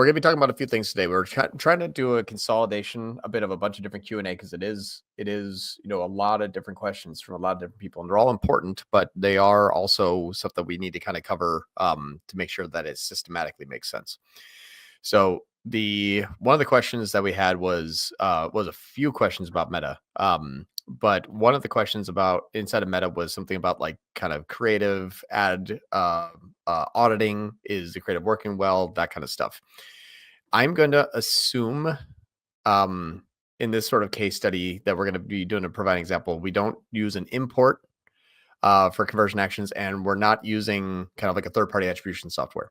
we're going to be talking about a few things today. We're trying to do a consolidation, a bit of a bunch of different Q&A, because it is, a lot of different questions from a lot of different people, and they're all important, but they are also stuff that we need to kind of cover to make sure that it systematically makes sense. So one of the questions that we had was a few questions about Meta. But one of the questions about inside of Meta was something about like kind of creative ad auditing. Is the creative working well? That kind of stuff. I'm going to assume in this sort of case study that we're going to be doing a provide example, we don't use an import for conversion actions, and we're not using kind of like a third-party attribution software.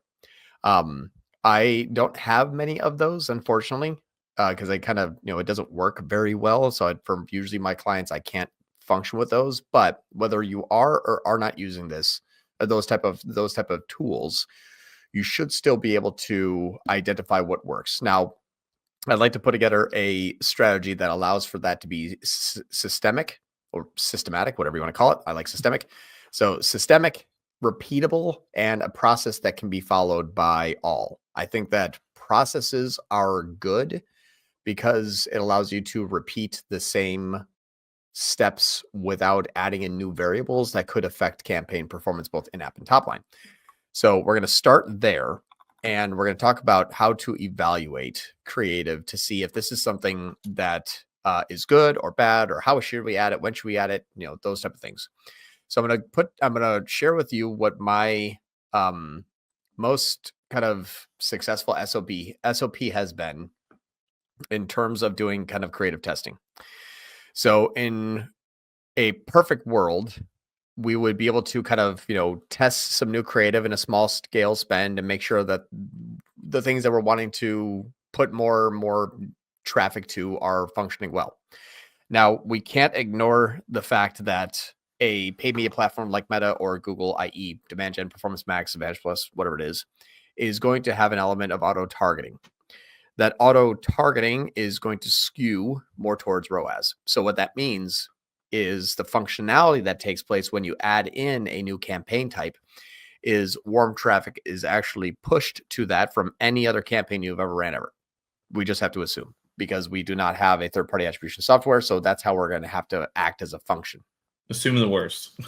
I don't have many of those, unfortunately, because I kind of, it doesn't work very well. So for usually my clients, I can't function with those. But whether you are or are not using those type of tools, you should still be able to identify what works. Now, I'd like to put together a strategy that allows for that to be systemic or systematic, whatever you want to call it. I like systemic. So systemic, repeatable, and a process that can be followed by all. I think that processes are good because it allows you to repeat the same steps without adding in new variables that could affect campaign performance, both in-app and top line. So we're going to start there, and we're going to talk about how to evaluate creative to see if this is something that is good or bad, or how should we add it, when should we add it, those type of things. So I'm going to share with you what my most kind of successful SOP has been in terms of doing kind of creative testing. So in a perfect world, we would be able to kind of, test some new creative in a small scale spend and make sure that the things that we're wanting to put more traffic to are functioning well. Now, we can't ignore the fact that a paid media platform like Meta or Google, i.e. Demand Gen, Performance Max, Advantage Plus, whatever it is going to have an element of auto targeting. That auto targeting is going to skew more towards ROAS. So what that means is the functionality that takes place when you add in a new campaign type is warm traffic is actually pushed to that from any other campaign you've ever ran ever. We just have to assume, because we do not have a third-party attribution software. So that's how we're going to have to act as a function. Assume the worst.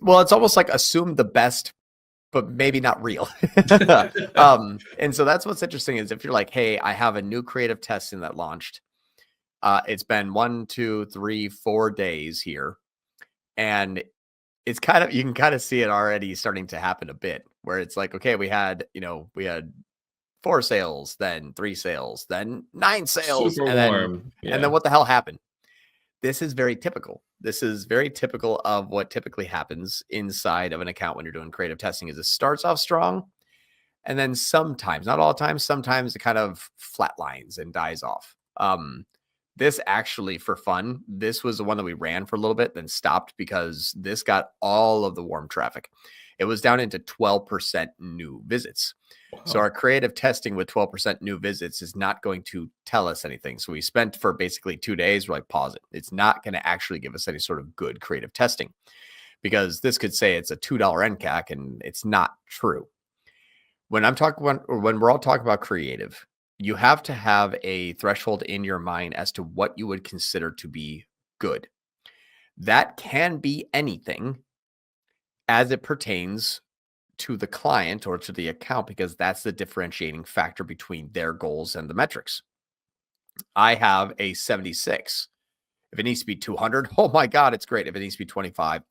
Well, it's almost like assume the best, but maybe not real. And so that's what's interesting is if you're like, hey, I have a new creative testing that launched. It's been 1, 2, 3, 4 days here. And it's kind of, you can kind of see it already starting to happen a bit, where it's like, okay, we had 4 sales, then 3 sales, then 9 sales. Super and warm. And then what the hell happened? This is very typical. This is very typical of what typically happens inside of an account when you're doing creative testing. Is it starts off strong, and then sometimes, not all the time, sometimes it kind of flatlines and dies off. This actually, for fun, this was the one that we ran for a little bit, then stopped because this got all of the warm traffic. It was down into 12% new visits. Wow. So our creative testing with 12% new visits is not going to tell us anything. So we spent for basically 2 days, we're like, pause it. It's not going to actually give us any sort of good creative testing, because this could say it's a $2 NCAC, and it's not true. When we're all talking about creative, you have to have a threshold in your mind as to what you would consider to be good. That can be anything as it pertains to the client or to the account, because that's the differentiating factor between their goals and the metrics. I have a 76. If it needs to be 200, oh my God, it's great. If it needs to be 25,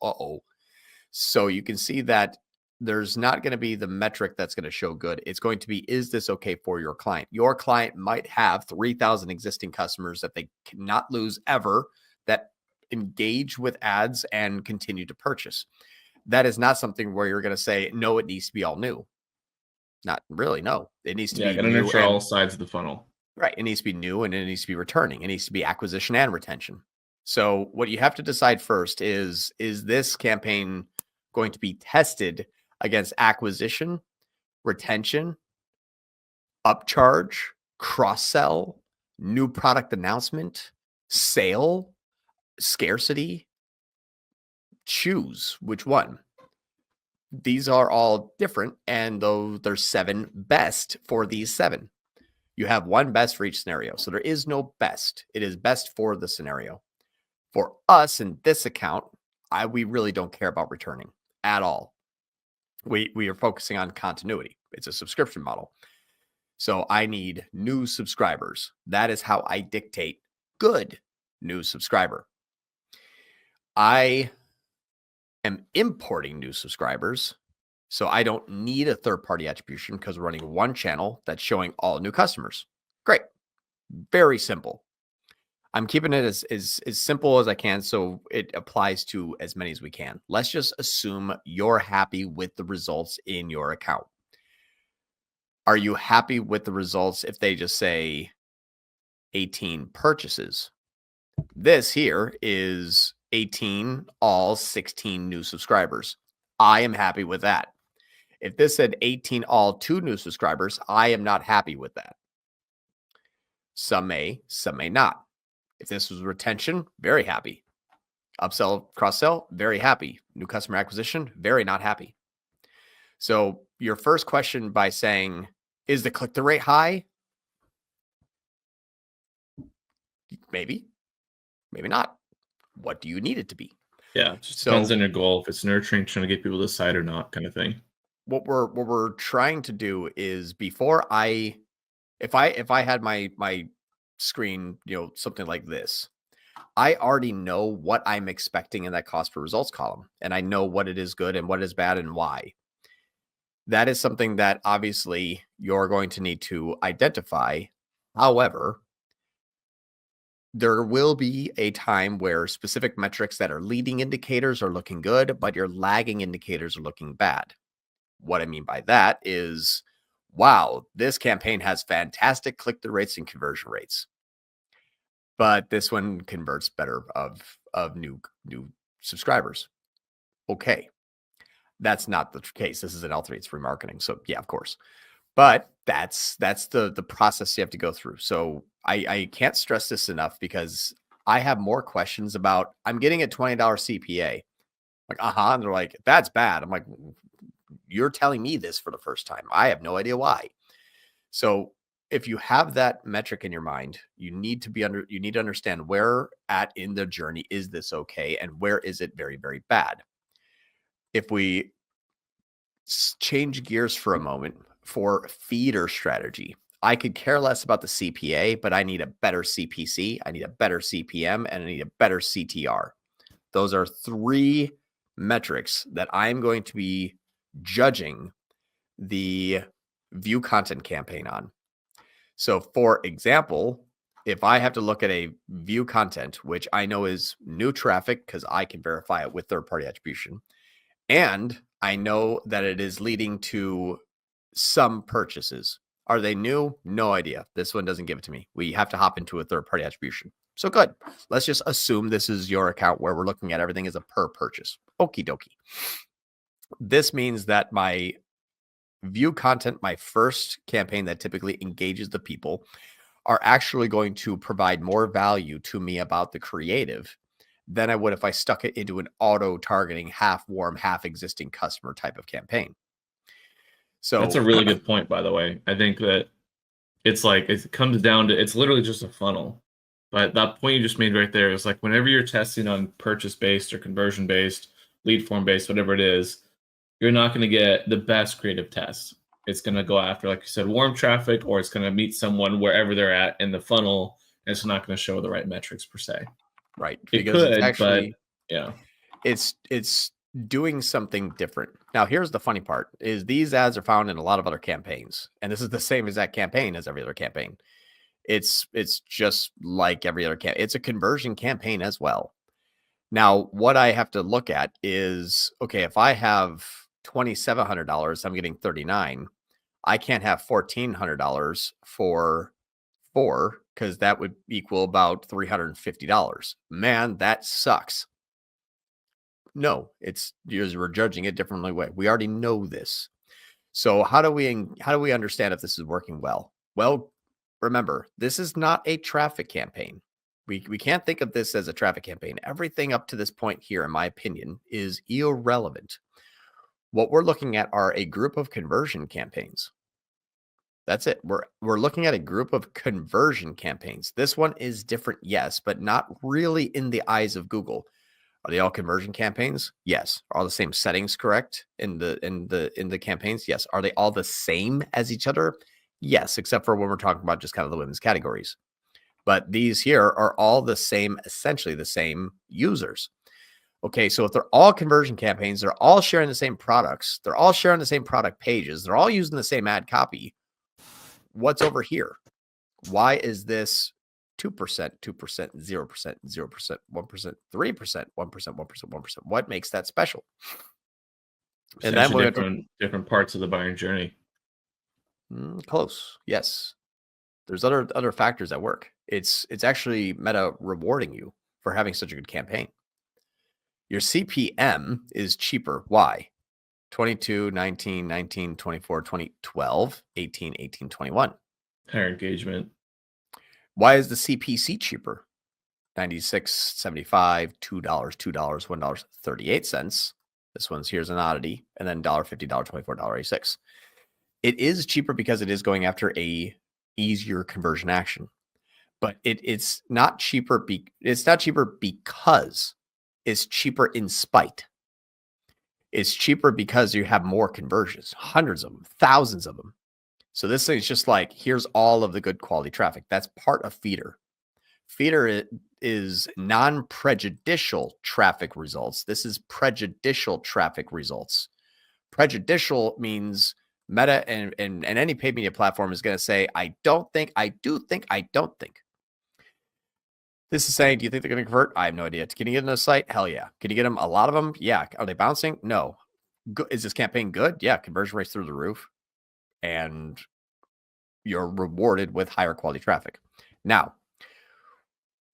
So you can see that there's not going to be the metric that's going to show good. It's going to be, is this okay for your client? Your client might have 3,000 existing customers that they cannot lose ever, that engage with ads and continue to purchase. That is not something where you're going to say, no, it needs to be all new. Not really, no. It needs to be new. Nurture all sides of the funnel. Right. It needs to be new, and it needs to be returning. It needs to be acquisition and retention. So what you have to decide first is this campaign going to be tested against acquisition, retention, upcharge, cross-sell, new product announcement, sale, scarcity? Choose which one. These are all different, and though there's 7 best for these 7. You have one best for each scenario. So there is no best. It is best for the scenario. For us in this account, we really don't care about returning at all. We are focusing on continuity. It's a subscription model. So I need new subscribers. That is how I dictate good new subscriber. I am importing new subscribers. So I don't need a third-party attribution because we're running one channel that's showing all new customers. Great. Very simple. I'm keeping it as simple as I can so it applies to as many as we can. Let's just assume you're happy with the results in your account. Are you happy with the results if they just say 18 purchases? This here is 18 all 16 new subscribers. I am happy with that. If this said 18 all 2 new subscribers, I am not happy with that. Some may not. If this was retention, very happy. Upsell, cross-sell, very happy. New customer acquisition, very not happy. So your first question by saying, is the click-through rate high? Maybe, maybe not. What do you need it to be? Yeah, it just depends on your goal. If it's nurturing, trying to get people to decide or not, kind of thing. What we're trying to do is before if I had my screen, something like this, I already know what I'm expecting in that cost per results column, and I know what it is good and what is bad and why. That is something that obviously you're going to need to identify. However, there will be a time where specific metrics that are leading indicators are looking good, but your lagging indicators are looking bad. What I mean by that is, wow, this campaign has fantastic click-through rates and conversion rates, but this one converts better of new subscribers. Okay, that's not the case. This is an L3. It's remarketing. So yeah, of course. But that's the process you have to go through. So I can't stress this enough because I have more questions about, I'm getting a $20 CPA. Like, and they're like, that's bad. I'm like, you're telling me this for the first time. I have no idea why. So if you have that metric in your mind, you need to understand where at in the journey is this okay and where is it very, very bad. If we change gears for a moment for feeder strategy, I could care less about the CPA, but I need a better CPC, I need a better CPM, and I need a better CTR. Those are 3 metrics that I'm going to be judging the view content campaign on. So for example, if I have to look at a view content, which I know is new traffic because I can verify it with third-party attribution, and I know that it is leading to some purchases. Are they new? No idea. This one doesn't give it to me. We have to hop into a third-party attribution. So good. Let's just assume this is your account where we're looking at everything as a per purchase. Okie dokie. This means that my view content, my first campaign that typically engages the people, are actually going to provide more value to me about the creative than I would if I stuck it into an auto-targeting, half warm, half existing customer type of campaign. So that's a really good point, by the way. I think that it's like, it comes down to, it's literally just a funnel. But that point you just made right there is like, whenever you're testing on purchase-based or conversion-based, lead form-based, whatever it is, you're not going to get the best creative test. It's going to go after, like you said, warm traffic, or it's going to meet someone wherever they're at in the funnel, and it's not going to show the right metrics per se. Right. It because could, it's actually, but yeah, it's doing something different. Now, here's the funny part is these ads are found in a lot of other campaigns, and this is the same exact campaign as every other campaign. It's just like every other campaign. It's a conversion campaign as well. Now, what I have to look at is, okay, if I have $2,700, I'm getting 39. I can't have $1,400 for 4 because that would equal about $350. Man, that sucks. No, it's because we're judging it differently way. We already know this. So how do we understand if this is working well? Well, remember, this is not a traffic campaign. We can't think of this as a traffic campaign. Everything up to this point here, in my opinion, is irrelevant. What we're looking at are a group of conversion campaigns. That's it. We're looking at a group of conversion campaigns. This one is different, yes, but not really in the eyes of Google. Are they all conversion campaigns? Yes. Are all the same settings correct in the campaigns? Yes. Are they all the same as each other? Yes, except for when we're talking about just kind of the women's categories. But these here are all the same, essentially the same users. Okay, so if they're all conversion campaigns, they're all sharing the same products, they're all sharing the same product pages, they're all using the same ad copy. What's over here? Why is this 2%, 2%, 0%, 0%, 1%, 3%, 1%, 1%, 1%? What makes that special? And then we're different parts of the buying journey. Close, yes. There's other factors at work. It's actually Meta rewarding you for having such a good campaign. Your CPM is cheaper. Why? 22, 19, 19, 24, 20, 12, 18, 18, 21. Higher engagement. Why is the CPC cheaper? 96, 75, $2, $2, $1, 38 cents. This one's here's an oddity. And then $1.50, $24, $86. It is cheaper because it is going after a easier conversion action. But it's not cheaper. It's not cheaper because it's cheaper in spite. It's cheaper because you have more conversions, hundreds of them, thousands of them. So this thing is just like, here's all of the good quality traffic. That's part of Feeder. Feeder is non-prejudicial traffic results. This is prejudicial traffic results. Prejudicial means Meta and any paid media platform is going to say, I don't think, I do think, I don't think. This is saying, do you think they're going to convert? I have no idea. Can you get them to the site? Hell yeah. Can you get them? A lot of them? Yeah. Are they bouncing? No. Is this campaign good? Yeah. Conversion rates through the roof. And you're rewarded with higher quality traffic. Now,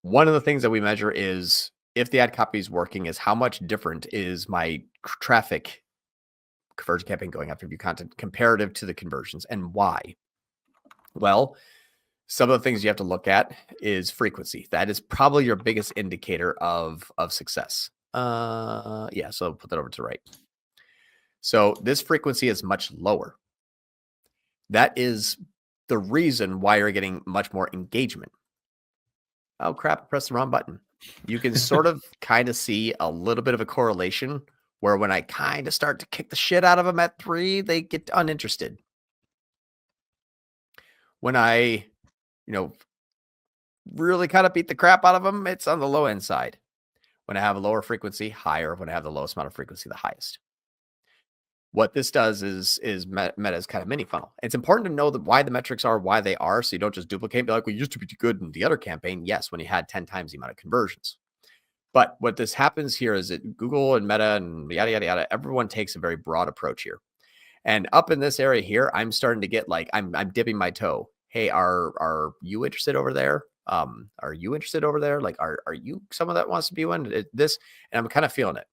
one of the things that we measure is if the ad copy is working is how much different is my traffic conversion campaign going after view content comparative to the conversions, and why? Well, some of the things you have to look at is frequency. That is probably your biggest indicator of success. Yeah, so put that over to the right. So this frequency is much lower. That is the reason why you're getting much more engagement. Oh crap, I pressed the wrong button. You can sort of kind of see a little bit of a correlation where when I kind of start to kick the shit out of them at 3, they get uninterested. When I, really kind of beat the crap out of them, it's on the low end side. When I have a lower frequency, higher. When I have the lowest amount of frequency, the highest. What this does is Meta's kind of mini funnel. It's important to know why the metrics are why they are, so you don't just duplicate and be like, we used to be good in the other campaign. Yes, when you had 10 times the amount of conversions. But what this happens here is that Google and Meta and yada, yada, yada, everyone takes a very broad approach here. And up in this area here, I'm starting to get like, I'm dipping my toe. Hey, are you interested over there? Are you interested over there? Like, are you someone that wants to be in this? And I'm kind of feeling it.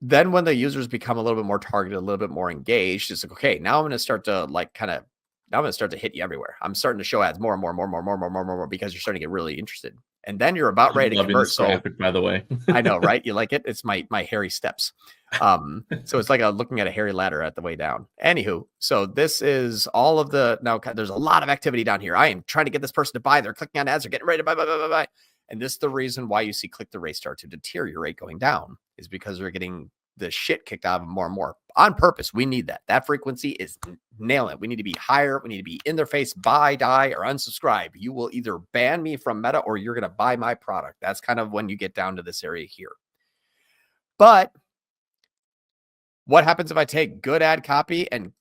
Then when the users become a little bit more targeted, a little bit more engaged, it's like, okay, now I'm going to start to now I'm going to start to hit you everywhere. I'm starting to show ads more and more because you're starting to get really interested. And then you're about ready to convert. So graphic, by the way, I know, right? You like it? It's my hairy steps. So it's like looking at a hairy ladder at the way down. Anywho, so this is all of now there's a lot of activity down here. I am trying to get this person to buy. They're clicking on ads. They're getting ready to buy. And this is the reason why you see click the rate start to deteriorate going down, is because they're getting the shit kicked out of them more and more on purpose. We need that. That frequency is nailing it. We need to be higher. We need to be in their face, buy, die, or unsubscribe. You will either ban me from Meta or you're going to buy my product. That's kind of when you get down to this area here. But what happens if I take good ad copy and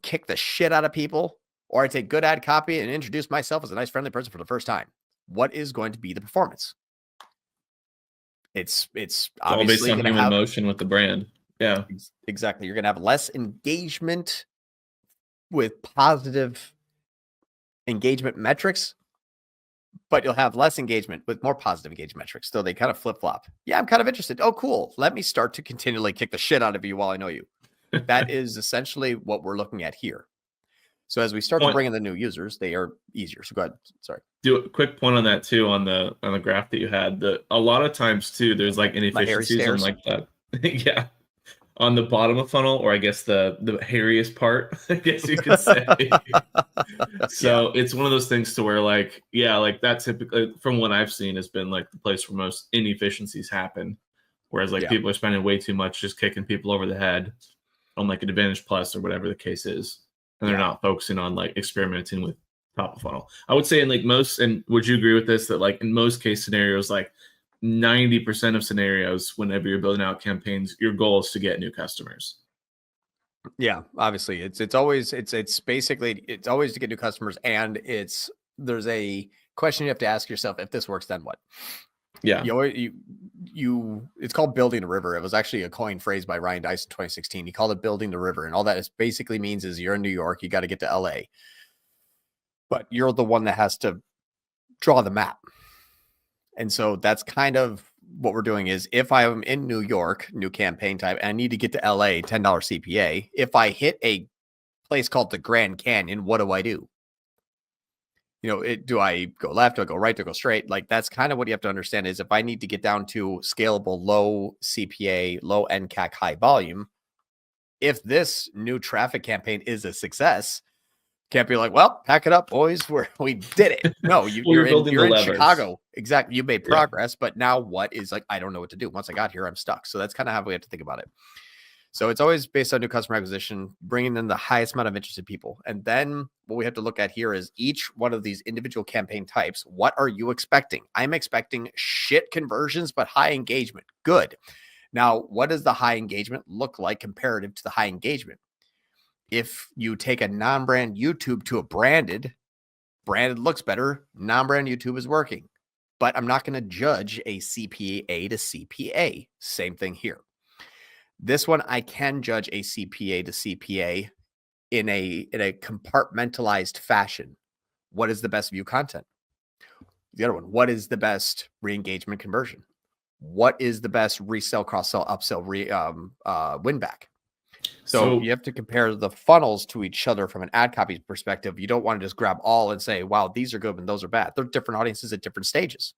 kick the shit out of people, or I take good ad copy and introduce myself as a nice, friendly person for the first time? What is going to be the performance? It's obviously all based on human emotion with the brand. Yeah, exactly. You're going to have less engagement with positive engagement metrics, but you'll have less engagement with more positive engagement metrics. So they kind of flip flop. Yeah, I'm kind of interested. Oh, cool. Let me start to continually kick the shit out of you while I know you. That is essentially what we're looking at here. So as we start to bring in the new users, they are easier. So go ahead. Sorry. Do a quick point on that too, on the graph that you had. A lot of times too, there's like inefficiencies and like that. Yeah. on the bottom of funnel, or I guess the hairiest part, I guess you could say. Yeah. So it's one of those things to where like, yeah, like that typically from what I've seen has been like the place where most inefficiencies happen. Whereas like Yeah. people are spending way too much just kicking people over the head on like an Advantage Plus or whatever the case is. And they're Yeah. not focusing on like experimenting with top of funnel. I would say in like most, and would you agree with this, that like in most case scenarios, like 90% of scenarios, whenever you're building out campaigns, your goal is to get new customers. Yeah, obviously it's always basically it's always to get new customers, and there's a question you have to ask yourself: if this works, then what? Yeah. You it's called building a river. It was actually a coined phrase by Ryan Dice in 2016. He called it building the river, and all that is basically means is you're in New York, you got to get to LA, but you're the one that has to draw the map. And so that's kind of what we're doing is if I'm in New York, new campaign type, and I need to get to LA, $10 CPA, if I hit a place called the Grand Canyon, what do I do? Do I go left? Do I go right? Do I go straight? Like that's kind of what you have to understand is if I need to get down to scalable, low CPA, low NCAC, high volume, if this new traffic campaign is a success, can't be like, well, pack it up, boys. We did it. No, you're in Chicago. Exactly. You made progress, but now what is like, I don't know what to do. Once I got here, I'm stuck. So that's kind of how we have to think about it. So it's always based on new customer acquisition, bringing in the highest amount of interested people. And then what we have to look at here is each one of these individual campaign types. What are you expecting? I'm expecting shit conversions, but high engagement. Good. Now, what does the high engagement look like comparative to the high engagement? If you take a non-brand YouTube to a branded looks better. Non-brand YouTube is working, but I'm not going to judge a CPA to CPA. Same thing here. This one, I can judge a CPA to CPA in a compartmentalized fashion. What is the best view content? The other one, what is the best re-engagement conversion? What is the best resell, cross-sell, upsell, win back? So you have to compare the funnels to each other from an ad copy perspective. You don't want to just grab all and say, wow, these are good and those are bad. They're different audiences at different stages.